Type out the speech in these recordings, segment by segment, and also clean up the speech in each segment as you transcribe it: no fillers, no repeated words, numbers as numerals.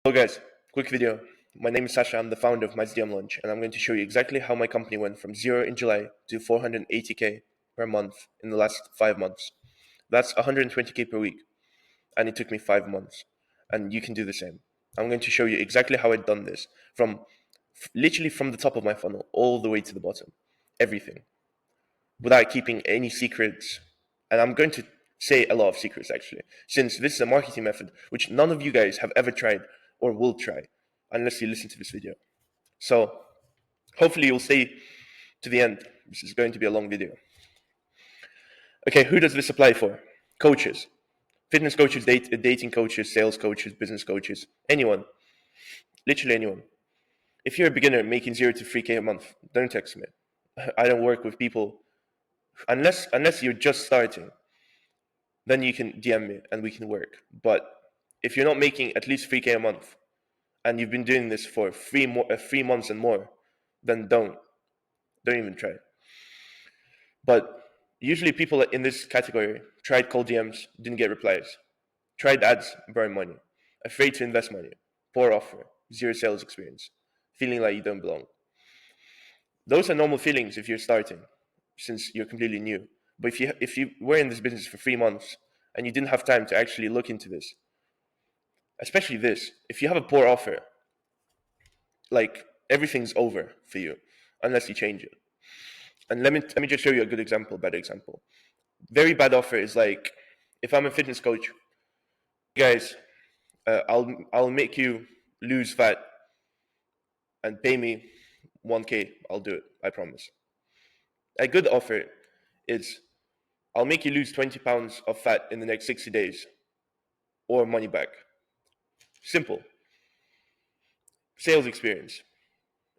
Hello guys, quick video. My name is Sasha, I'm the founder of MyDM Launch, and I'm going to show you exactly how my company went from 0 in July to 480k per month in the last 5 months. That's 120k per week, and it took me 5 months, and you can do the same. I'm going to show you exactly how I've done this, literally from the top of my funnel all the way to the bottom, everything, without keeping any secrets. And I'm going to say a lot of secrets actually, since this is a marketing method which none of you guys have ever tried or will try unless you listen to this video. So hopefully you'll stay to the end. This is going to be a long video. Okay, who does this apply for? Coaches, fitness coaches, dating coaches, sales coaches, business coaches, anyone, literally anyone. If you're a beginner making 0 to 3k a month, don't text me. I don't work with people unless you're just starting. Then you can DM me and we can work. But if you're not making at least 3k a month and you've been doing this for 3 months and more, then don't even try. But usually people in this category tried cold DMs, didn't get replies, tried ads, burn money, afraid to invest money, poor offer, zero sales experience, feeling like you don't belong. Those are normal feelings if you're starting, since you're completely new. But if you were in this business for 3 months and you didn't have time to actually look into this, especially this, if you have a poor offer, like everything's over for you unless you change it. And let me just show you a good example, bad example. Very bad offer is like, if I'm a fitness coach, guys, I'll make you lose fat and pay me 1k. I'll do it. I promise. A good offer is, I'll make you lose 20 pounds of fat in the next 60 days, or money back. Simple. Sales experience.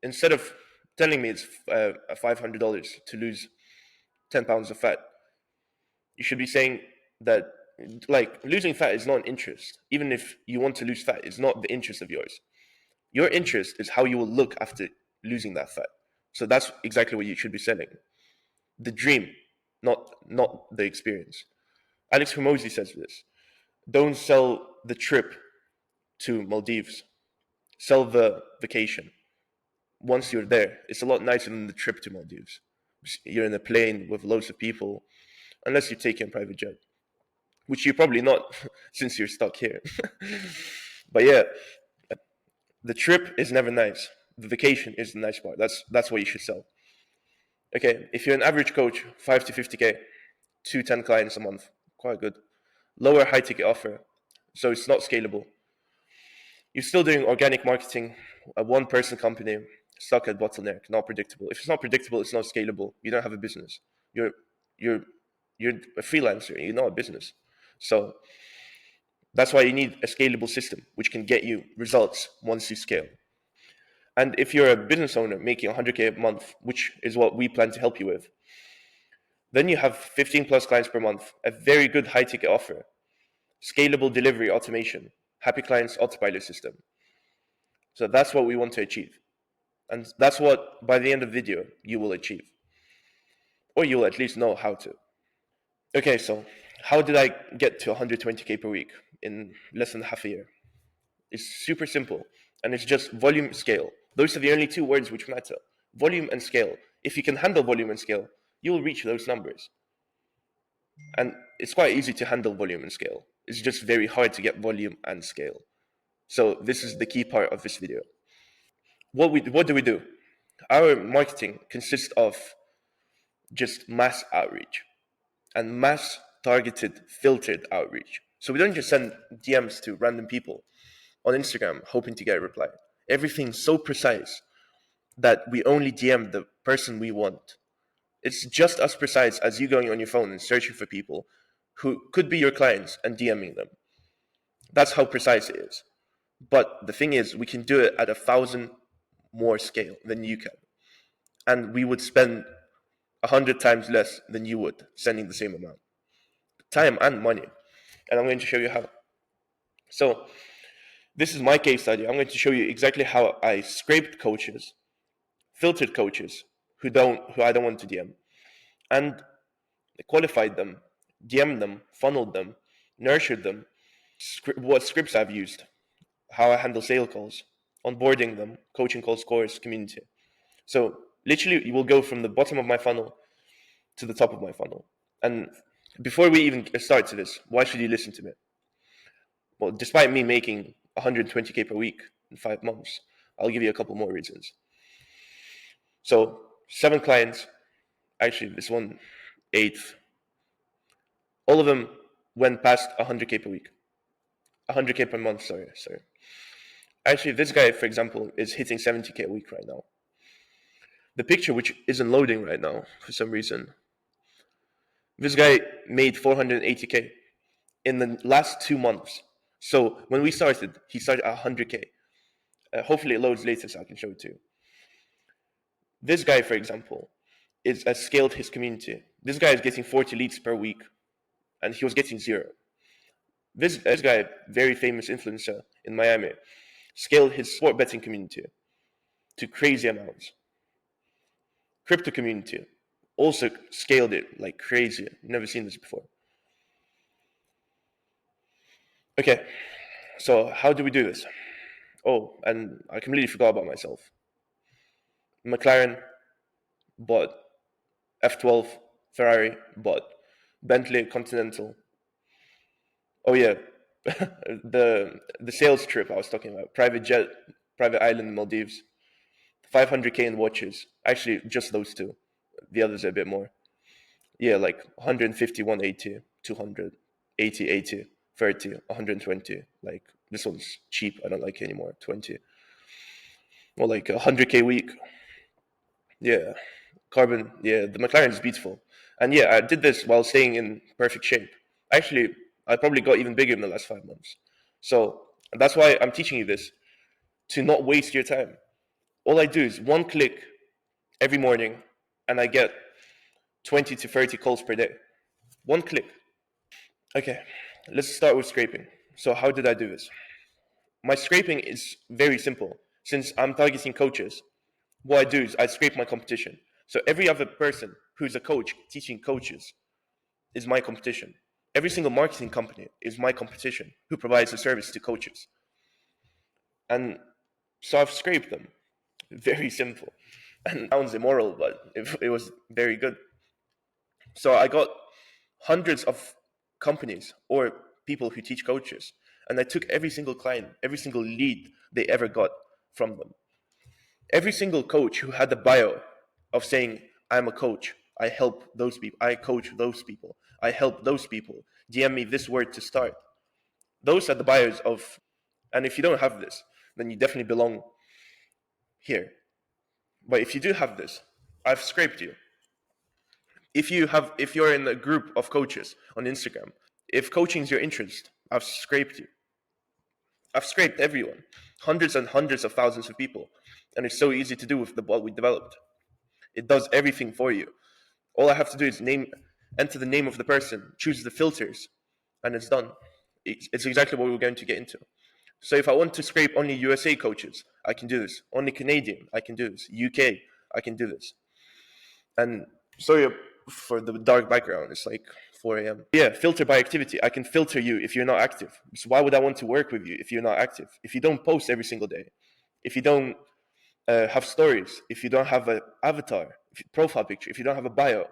Instead of telling me it's $500 to lose 10 pounds of fat, you should be saying that, like, losing fat is not an interest. Even if you want to lose fat, it's not the interest of yours. Your interest is how you will look after losing that fat. So that's exactly what you should be selling. The dream, not the experience. Alex Hormozy says this. Don't sell the trip to Maldives. Sell the vacation. Once you're there, it's a lot nicer than the trip to Maldives. You're in a plane with loads of people, unless you're taking a private jet, which you're probably not since you're stuck here. But yeah, the trip is never nice. The vacation is the nice part. That's what you should sell. Okay, if you're an average coach, 5 to 50k, 10 clients a month, quite good. Lower high ticket offer, so it's not scalable. You're still doing organic marketing, a one person company, stuck at bottleneck, not predictable. If it's not predictable, it's not scalable. You don't have a business. You're you're you're a freelancer. You're not a business. So that's why you need a scalable system which can get you results once you scale. And if you're a business owner making 100k a month, which is what we plan to help you with, then you have 15 plus clients per month, a very good high ticket offer, scalable delivery automation, happy clients autopilot system. So that's what we want to achieve. And that's what, by the end of the video, you will achieve. Or you'll at least know how to. Okay, so how did I get to 120k per week in less than half a year? It's super simple. And it's just volume, scale. Those are the only two words which matter. Volume and scale. If you can handle volume and scale, you will reach those numbers. And it's quite easy to handle volume and scale. It's just very hard to get volume and scale. So this is the key part of this video. What do we do? Our marketing consists of just mass outreach and mass targeted filtered outreach. So we don't just send DMs to random people on Instagram hoping to get a reply. Everything's so precise that we only DM the person we want. It's just as precise as you going on your phone and searching for people who could be your clients and DMing them. That's how precise it is. But the thing is, we can do it at 1,000 more scale than you can. And we would spend 100 times less than you would sending the same amount. Time and money. And I'm going to show you how. So this is my case study. I'm going to show you exactly how I scraped coaches, filtered coaches who I don't want to DM, and qualified them, DM'd them, funneled them, nurtured them, what scripts I've used, how I handle sale calls, onboarding them, coaching calls, course, community. So literally, you will go from the bottom of my funnel to the top of my funnel. And before we even start to this, why should you listen to me? Well, despite me making 120K per week in 5 months, I'll give you a couple more reasons. So 7 clients, actually this one, 8th, all of them went past 100K per week. 100K per month, sorry. Actually, this guy, for example, is hitting 70K a week right now. The picture, which isn't loading right now for some reason, this guy made 480K in the last 2 months. So when we started, he started at 100K. Hopefully it loads later so I can show it to you. This guy, for example, has scaled his community. This guy is getting 40 leads per week, and he was getting 0. This guy, very famous influencer in Miami, scaled his sport betting community to crazy amounts. Crypto community also scaled it like crazy. Never seen this before. Okay, so how do we do this? Oh, and I completely forgot about myself. McLaren bought, F12 Ferrari bought, Bentley Continental. Oh yeah, the sales trip I was talking about, private jet, private island in Maldives, 500K in watches. Actually, just those two. The others are a bit more. Yeah, like 150, 180, 200, 80, 80, 30, 120. Like this one's cheap. I don't like it anymore. 20. Or like 100K week. Yeah, carbon. Yeah, the McLaren is beautiful. And yeah, I did this while staying in perfect shape. Actually, I probably got even bigger in the last 5 months. So that's why I'm teaching you this, to not waste your time. All I do is one click every morning, and I get 20 to 30 calls per day. One click. Okay, let's start with scraping. So how did I do this? My scraping is very simple. Since I'm targeting coaches, what I do is I scrape my competition. So every other person who's a coach teaching coaches is my competition. Every single marketing company is my competition who provides a service to coaches. And so I've scraped them. Very simple. And it sounds immoral, but it was very good. So I got hundreds of companies or people who teach coaches, and I took every single client, every single lead they ever got from them. Every single coach who had the bio of saying, I'm a coach, I help those people, I coach those people, I help those people, DM me this word to start. Those are the bios of, and if you don't have this, then you definitely belong here. But if you do have this, I've scraped you. If you're in a group of coaches on Instagram, if coaching is your interest, I've scraped you. I've scraped everyone, hundreds and hundreds of thousands of people, and it's so easy to do with the what we developed. It does everything for you. All I have to do is enter the name of the person, choose the filters, and it's done. It's exactly what we're going to get into. So if I want to scrape only USA coaches, I can do this. Only Canadian, I can do this. UK, I can do this. And sorry for the dark background. It's like 4 a.m. Yeah, filter by activity. I can filter you if you're not active. So why would I want to work with you if you're not active? If you don't post every single day, if you don't have stories, if you don't have an avatar, profile picture, if you don't have a bio,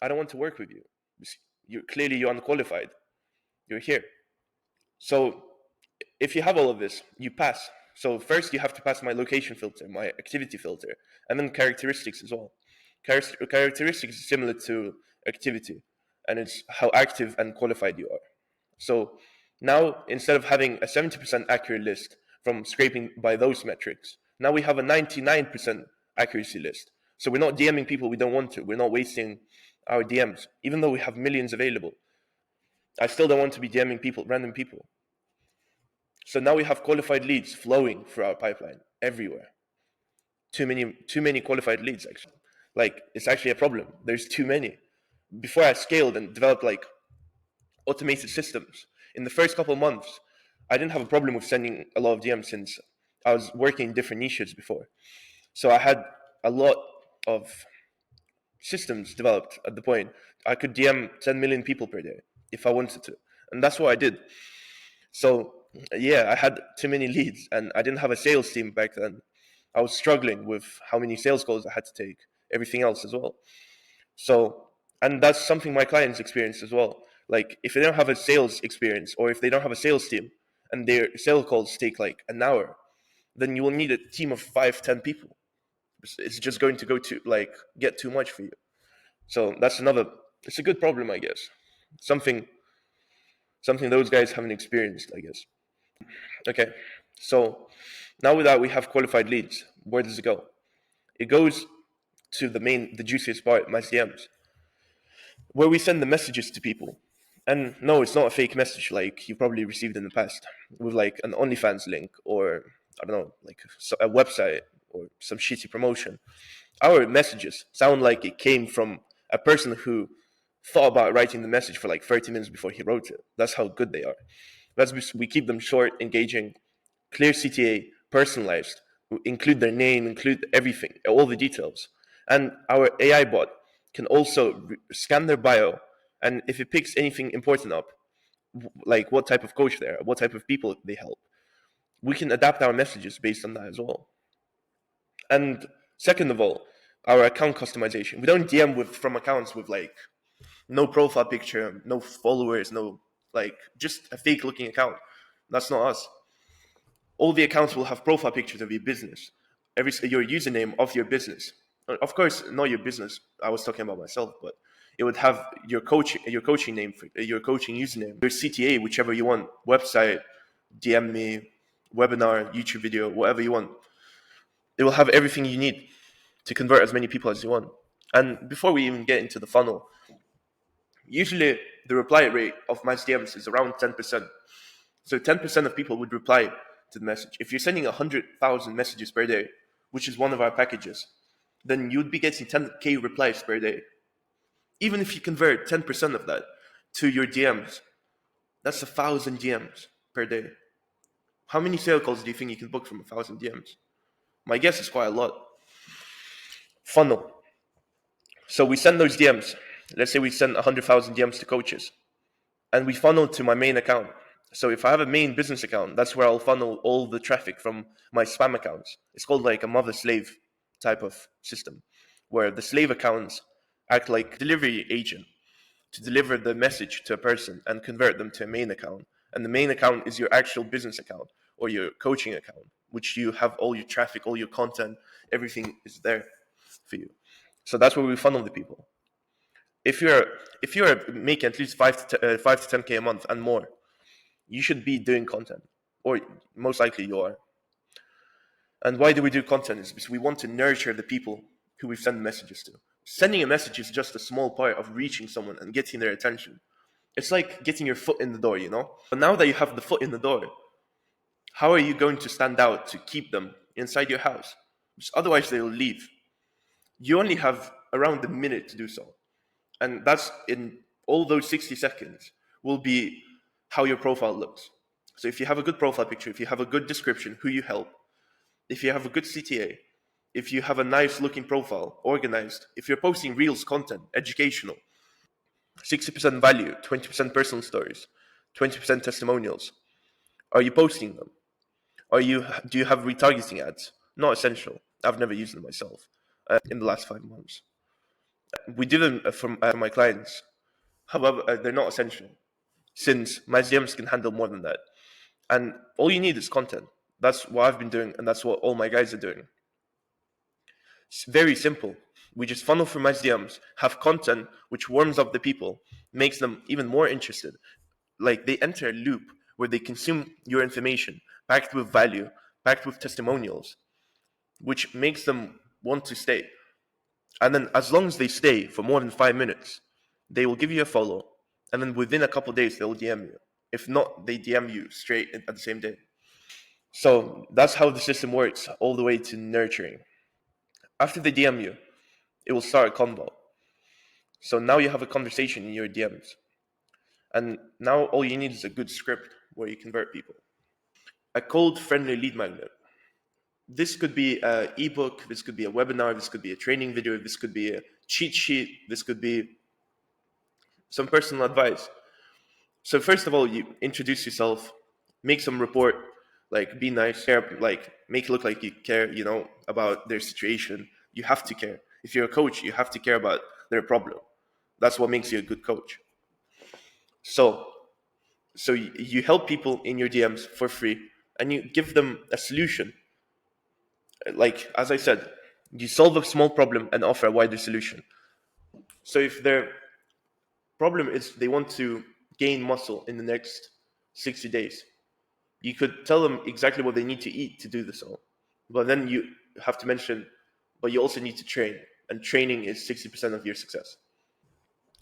I don't want to work with you. You're unqualified. You're here. So if you have all of this, you pass. So first you have to pass my location filter, my activity filter, and then characteristics as well. Characteristics is similar to activity, and it's how active and qualified you are. So now instead of having a 70% accurate list from scraping by those metrics, now we have a 99% accuracy list. So we're not DMing people we don't want to. We're not wasting our DMs, even though we have millions available. I still don't want to be DMing people, random people. So now we have qualified leads flowing through our pipeline everywhere. Too many qualified leads actually. Like it's actually a problem. There's too many. Before I scaled and developed like automated systems, in the first couple of months, I didn't have a problem with sending a lot of DMs since I was working in different niches before. So I had a lot of systems developed at the point I could DM 10 million people per day if I wanted to. And that's what I did. So Yeah, I had too many leads and I didn't have a sales team back then. I was struggling with how many sales calls I had to take, everything else as well. So, and that's something my clients experience as well. Like, if they don't have a sales experience or if they don't have a sales team and their sales calls take like an hour, then you will need a team of 5, 10 people. It's just going to go to like get too much for you. So that's another. It's a good problem, I guess. Something, something those guys haven't experienced, I guess. Okay, so now with that we have qualified leads. Where does it go? It goes to the juiciest part, my DMs, where we send the messages to people. And no, it's not a fake message like you probably received in the past with like an OnlyFans link or I don't know, like a website or some shitty promotion. Our messages sound like it came from a person who thought about writing the message for like 30 minutes before he wrote it. That's how good they are. We keep them short, engaging, clear CTA, personalized, include their name, include everything, all the details. And our AI bot can also scan their bio, and if it picks anything important up, like what type of coach they are, what type of people they help, we can adapt our messages based on that as well. And second of all, our account customization. We don't DM with from accounts with like no profile picture, no followers, no like just a fake looking account. That's not us. All the accounts will have profile pictures of your business, your username of your business. Of course, not your business. I was talking about myself, but it would have your coaching name, your coaching username, your CTA, whichever you want, website, DM me, webinar, YouTube video, whatever you want. It will have everything you need to convert as many people as you want. And before we even get into the funnel, usually the reply rate of my DMs is around 10%. So 10% of people would reply to the message. If you're sending 100,000 messages per day, which is one of our packages, then you'd be getting 10K replies per day. Even if you convert 10% of that to your DMs, that's 1,000 DMs per day. How many sales calls do you think you can book from 1,000 DMs? My guess is quite a lot. Funnel. So we send those DMs. Let's say we send 100,000 DMs to coaches, and we funnel to my main account. So if I have a main business account, that's where I'll funnel all the traffic from my spam accounts. It's called like a mother slave type of system, where the slave accounts act like delivery agent to deliver the message to a person and convert them to a main account. And the main account is your actual business account or your coaching account, which you have all your traffic, all your content, everything is there for you. So that's where we funnel the people. If you're making at least 5 to 10K a month and more, you should be doing content, or most likely you are. And why do we do content? Is because we want to nurture the people who we send messages to. Sending a message is just a small part of reaching someone and getting their attention. It's like getting your foot in the door, you know? But now that you have the foot in the door, how are you going to stand out to keep them inside your house? Because otherwise they'll leave. You only have around a minute to do so. And that's in all those 60 seconds will be how your profile looks. So if you have a good profile picture, if you have a good description, who you help, if you have a good CTA, if you have a nice looking profile, organized, if you're posting reels content, educational, 60% value, 20% personal stories, 20% testimonials, are you posting them? Do you have retargeting ads? Not essential. I've never used them myself in the last 5 months. We do them for my clients. However, they're not essential since my DMs can handle more than that. And all you need is content. That's what I've been doing, and that's what all my guys are doing. It's very simple. We just funnel through my DMs, have content which warms up the people, makes them even more interested. Like they enter a loop where they consume your information, packed with value, packed with testimonials, which makes them want to stay. And then, as long as they stay for more than 5 minutes, they will give you a follow. And then within a couple of days, they'll DM you. If not, they DM you straight at the same day. So that's how the system works, all the way to nurturing. After they DM you, it will start a convo. So now you have a conversation in your DMs. And now all you need is a good script where you convert people. A cold, friendly lead magnet. This could be an ebook, this could be a webinar, this could be a training video, this could be a cheat sheet, this could be some personal advice. So first of all, you introduce yourself, make some report, like be nice, care, like make it look like you care, about their situation. You have to care. If you're a coach, you have to care about their problem. That's what makes you a good coach. So, you help people in your DMs for free, and you give them a solution. Like as I said, you solve a small problem and offer a wider solution. So if their problem is they want to gain muscle in the next 60 days, you could tell them exactly what they need to eat to do this all. But then you have to mention, but you also need to train, and training is 60% of your success.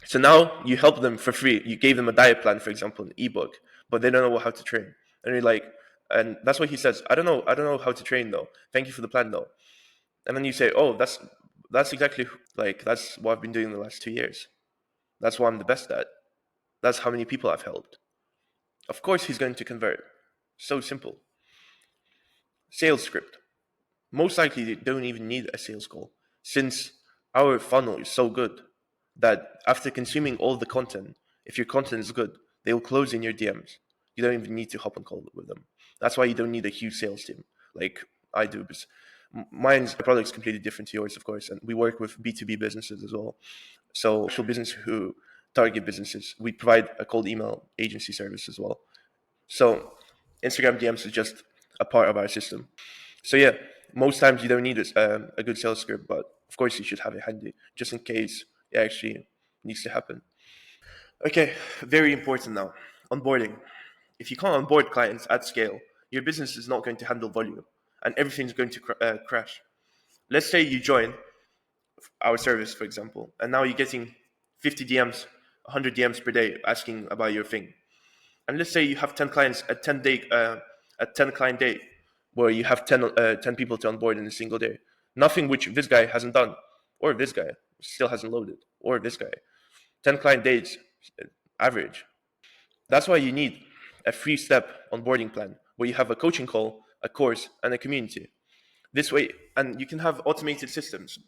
So now you help them for free. You gave them a diet plan, for example, an ebook, but they don't know how to train. And you're like, and that's what he says. I don't know how to train though. Thank you for the plan though. And then you say, oh, that's exactly like that's what I've been doing the last 2 years. That's what I'm the best at. That's how many people I've helped. Of course, he's going to convert. So simple. Sales script. Most likely, they don't even need a sales call, since our funnel is so good that after consuming all the content, if your content is good, they will close in your DMs. You don't even need to hop on call with them. That's why you don't need a huge sales team like I do. Because my product is completely different to yours, of course, and we work with B2B businesses as well. So, actual business who target businesses, we provide a cold email agency service as well. So, Instagram DMs is just a part of our system. So yeah, most times you don't need a good sales script, but of course you should have it handy just in case it actually needs to happen. Okay, very important now. Onboarding. If you can't onboard clients at scale, your business is not going to handle volume, and everything's going to crash. Let's say you join our service, for example, and now you're getting 50 DMs, 100 DMs per day asking about your thing. And let's say you have 10 clients at 10 client day, where you have 10 people to onboard in a single day. Nothing which this guy hasn't done, or this guy still hasn't loaded, or this guy. 10 client days average. That's why you need a 3-step onboarding plan where you have a coaching call, a course, and a community. This way, and you can have automated systems,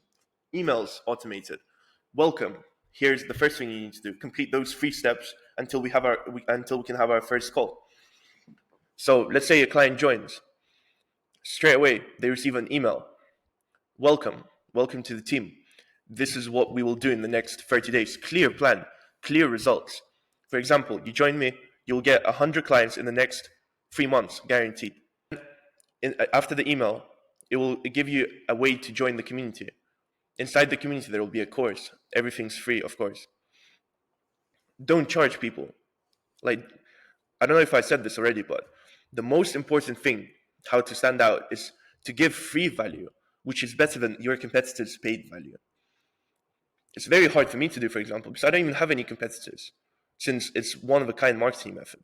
emails automated. Welcome. Here's the first thing you need to do: complete those 3 steps until until we can have our first call. So let's say a client joins. Straight away, they receive an email. Welcome to the team. This is what we will do in the next 30 days. Clear plan, clear results. For example, you join me, you'll get 100 clients in the next 3 months, guaranteed. After the email, it will give you a way to join the community. Inside the community, there will be a course. Everything's free, of course. Don't charge people. Like, I don't know if I said this already, but the most important thing, how to stand out, is to give free value, which is better than your competitors' paid value. It's very hard for me to do, for example, because I don't even have any competitors, since it's one of a kind marketing method,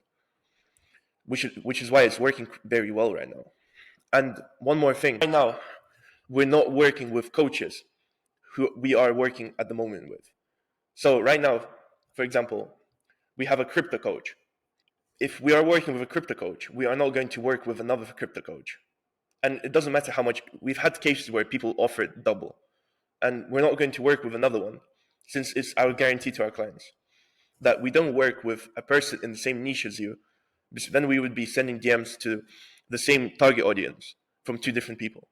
which is why it's working very well right now. And one more thing, right now, we're not working with coaches who we are working at the moment with. So right now, for example, we have a crypto coach. If we are working with a crypto coach, we are not going to work with another crypto coach. And it doesn't matter how much. We've had cases where people offer double, and we're not going to work with another one, since it's our guarantee to our clients that we don't work with a person in the same niche as you, because then we would be sending DMs to the same target audience from 2 different people,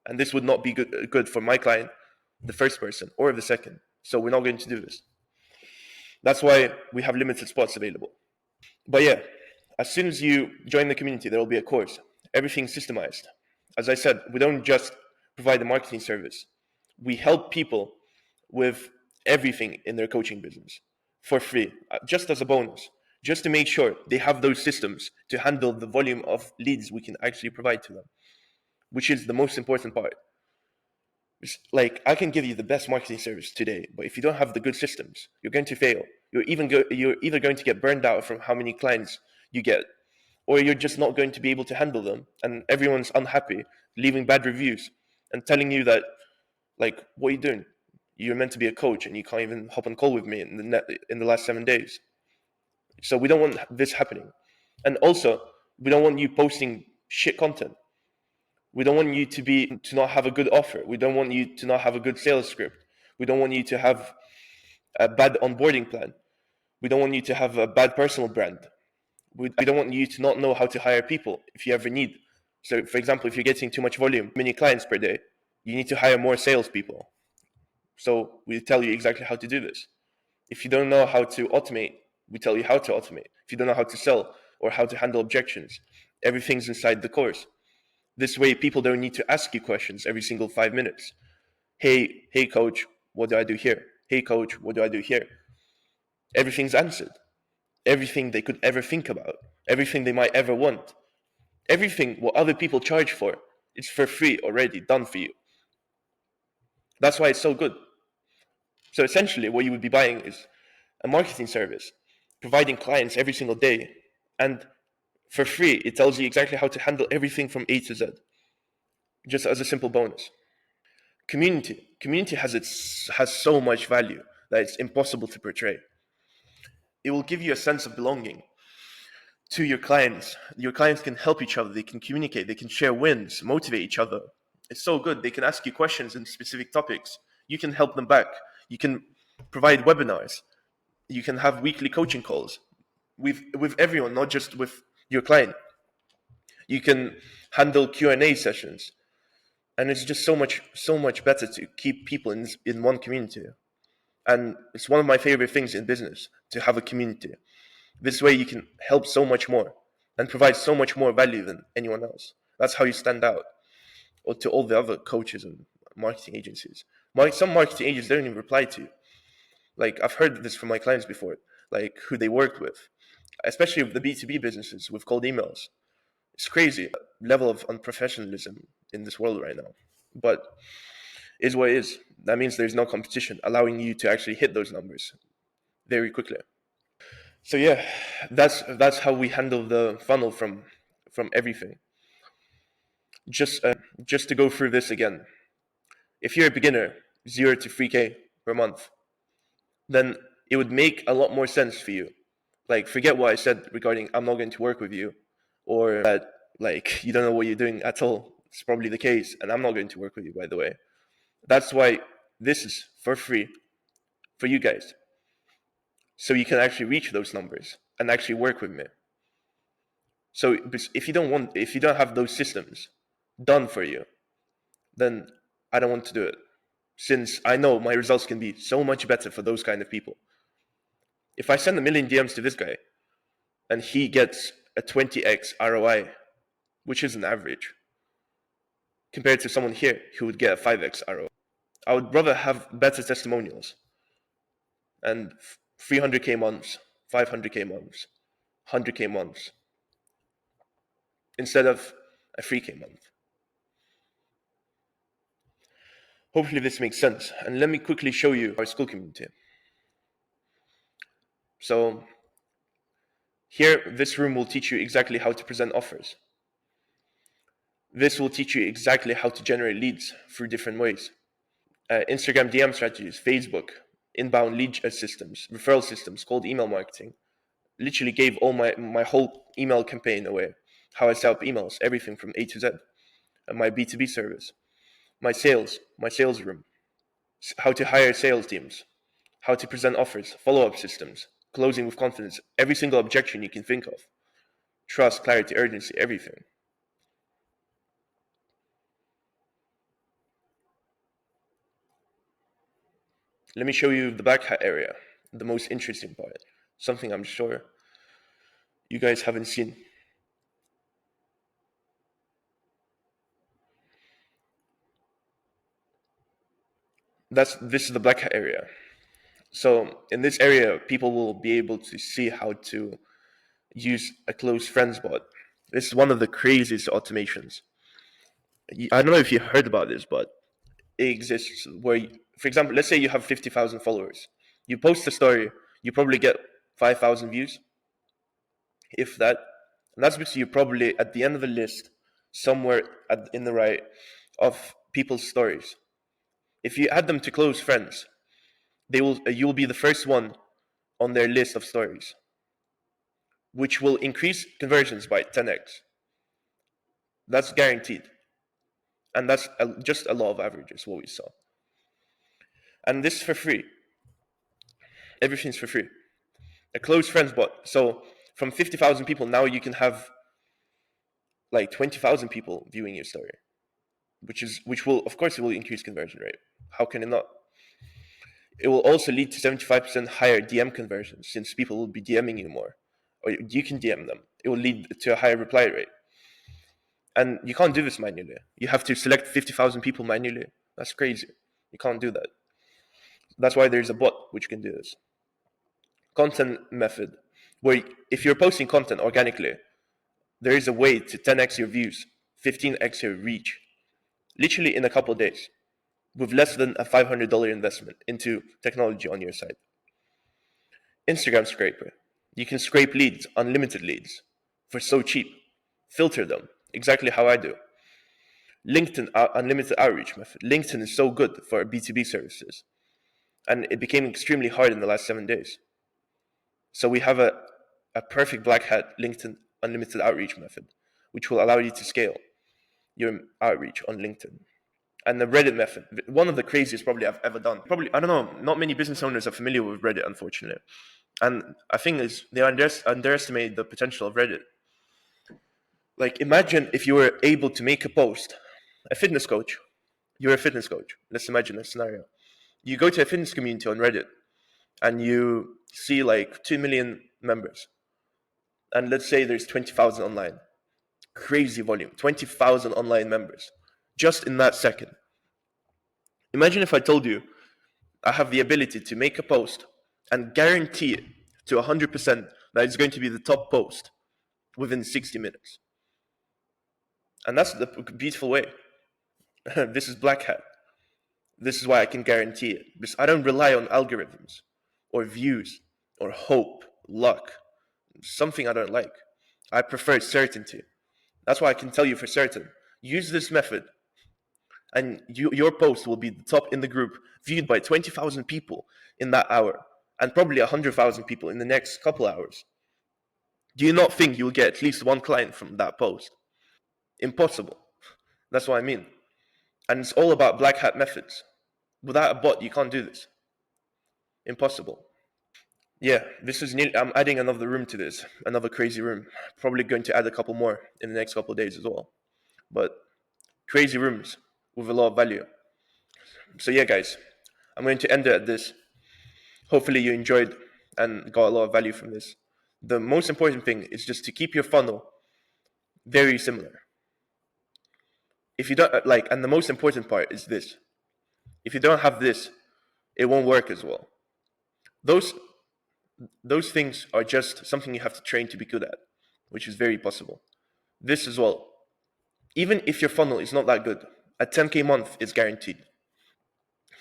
and this would not be good for my client, the first person, or the second. So we're not going to do this. That's why we have limited spots available. But yeah, as soon as you join the community, there will be a course. Everything's systemized. As I said, we don't just provide a marketing service. We help people with everything in their coaching business for free, just as a bonus, just to make sure they have those systems to handle the volume of leads we can actually provide to them, which is the most important part. Like, I can give you the best marketing service today, but if you don't have the good systems, you're going to fail. You're either going to get burned out from how many clients you get, or you're just not going to be able to handle them, and everyone's unhappy, leaving bad reviews, and telling you that, like, what are you doing? You're meant to be a coach, and you can't even hop on call with me in the last 7 days. So we don't want this happening, and also we don't want you posting shit content. We don't want you to not have a good offer. We don't want you to not have a good sales script. We don't want you to have a bad onboarding plan. We don't want you to have a bad personal brand. We don't want you to not know how to hire people if you ever need. So, for example, if you're getting too much volume, many clients per day, you need to hire more salespeople. So we tell you exactly how to do this. If you don't know how to automate, we tell you how to automate. If you don't know how to sell or how to handle objections, everything's inside the course. This way, people don't need to ask you questions every single 5 minutes. Hey, coach, what do I do here? Hey, coach, what do I do here? Everything's answered. Everything they could ever think about, everything they might ever want, everything what other people charge for, it's for free already, done for you. That's why it's so good. So essentially, what you would be buying is a marketing service, providing clients every single day, and for free, it tells you exactly how to handle everything from A to Z, just as a simple bonus. Community has so much value that it's impossible to portray. It will give you a sense of belonging to your clients. Your clients can help each other, they can communicate, they can share wins, motivate each other. It's so good. They can ask you questions in specific topics. You can help them back. You can provide webinars. You can have weekly coaching calls with everyone, not just with your client. You can handle Q&A sessions. And it's just so much better to keep people in one community. And it's one of my favorite things in business, to have a community. This way you can help so much more and provide so much more value than anyone else. That's how you stand out, or to all the other coaches and marketing agencies. Some marketing agents don't even reply to you. Like, I've heard this from my clients before, like who they worked with, especially with the B2B businesses with cold emails. It's crazy level of unprofessionalism in this world right now. But is what it is. That means there's no competition, allowing you to actually hit those numbers very quickly. So yeah, that's how we handle the funnel from everything. Just to go through this again. If you're a beginner, 0 to 3K per month, then it would make a lot more sense for you. Like, forget what I said regarding I'm not going to work with you, or that like you don't know what you're doing at all. It's probably the case, and I'm not going to work with you, by the way. That's why this is for free for you guys, so you can actually reach those numbers and actually work with me. So if you don't have those systems done for you, then I don't want to do it, since I know my results can be so much better for those kind of people. If I send a million DMs to this guy and he gets a 20x ROI, which is an average, compared to someone here who would get a 5x ROI, I would rather have better testimonials and 300k months, 500k months, 100k months, instead of a 3k month. Hopefully this makes sense. And let me quickly show you our school community. So here, this room will teach you exactly how to present offers. This will teach you exactly how to generate leads through different ways. Instagram DM strategies, Facebook, inbound lead systems, referral systems, cold email marketing. Literally gave all my whole email campaign away. How I set up emails, everything from A to Z. And my B2B service, my sales room, how to hire sales teams, how to present offers, follow-up systems, closing with confidence, every single objection you can think of. Trust, clarity, urgency, everything. Let me show you the black hat area, the most interesting part, something I'm sure you guys haven't seen. This is the black hat area. So in this area, people will be able to see how to use a close friends bot. This is one of the craziest automations. I don't know if you heard about this, but it exists where, for example, let's say you have 50,000 followers. You post a story, you probably get 5,000 views, if that. And that's because you're probably at the end of the list, somewhere in the right, of people's stories. If you add them to close friends, you'll be the first one on their list of stories, which will increase conversions by 10x. That's guaranteed. And that's just a law of averages, what we saw. And this is for free. Everything's for free. A close friends bot. So From 50,000 people, now you can have like 20,000 people viewing your story, which will, of course, it will increase conversion rate. How can it not? It will also lead to 75% higher DM conversions, since people will be DMing you more, or you can DM them. It will lead to a higher reply rate. And you can't do this manually. You have to select 50,000 people manually. That's crazy. You can't do that. That's why there's a bot which can do this. Content method, where if you're posting content organically, there is a way to 10x your views, 15x your reach, literally in a couple of days, with less than a $500 investment into technology on your site. Instagram Scraper. You can scrape leads, unlimited leads, for so cheap. Filter them, exactly how I do. LinkedIn Unlimited Outreach Method. LinkedIn is so good for B2B services, and it became extremely hard in the last 7 days. So we have a perfect black hat LinkedIn Unlimited Outreach Method, which will allow you to scale your outreach on LinkedIn. And the Reddit method, one of the craziest probably I've ever done. Probably, I don't know, not many business owners are familiar with Reddit, unfortunately. And I think is they underestimate the potential of Reddit. Like, imagine if you were able to make a post, a fitness coach, you're a fitness coach. Let's imagine a scenario. You go to a fitness community on Reddit and you see like 2 million members. And let's say there's 20,000 online. Crazy volume, 20,000 online members just in that second. Imagine if I told you I have the ability to make a post and guarantee it to 100% that it's going to be the top post within 60 minutes. And that's the beautiful way. This is Black Hat. This is why I can guarantee it. Because I don't rely on algorithms or views or hope, luck, something I don't like. I prefer certainty. That's why I can tell you for certain. Use this method and your post will be the top in the group, viewed by 20,000 people in that hour, and probably 100,000 people in the next couple hours. Do you not think you'll get at least one client from that post? Impossible. That's what I mean. And it's all about black hat methods. Without a bot, you can't do this. Impossible. Yeah, this is nearly, I'm adding another room to this, another crazy room. Probably going to add a couple more in the next couple of days as well. But crazy rooms with a lot of value. So yeah, guys, I'm going to end it at this. Hopefully you enjoyed and got a lot of value from this. The most important thing is just to keep your funnel very similar. If you don't like, and the most important part is this. If you don't have this, it won't work as well. Those things are just something you have to train to be good at, which is very possible. This as well. Even if your funnel is not that good, a 10K month is guaranteed.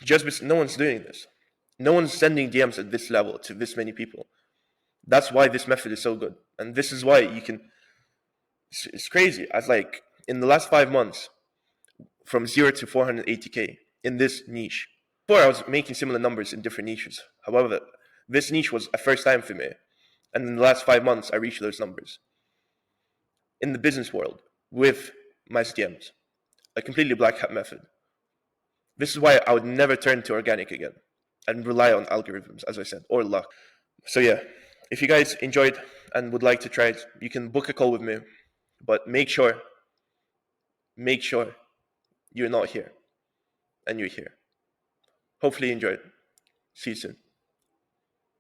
Just because no one's doing this. No one's sending DMs at this level to this many people. That's why this method is so good. And this is why you can, it's crazy. As like in the last 5 months, from 0 to 480K in this niche. Before I was making similar numbers in different niches. However, this niche was a first time for me. And in the last 5 months, I reached those numbers. In the business world, with my DMs, a completely black hat method. This is why I would never turn to organic again and rely on algorithms, as I said, or luck. So yeah, if you guys enjoyed and would like to try it, you can book a call with me, but make sure you're not here and you're here. Hopefully you enjoyed. See you soon.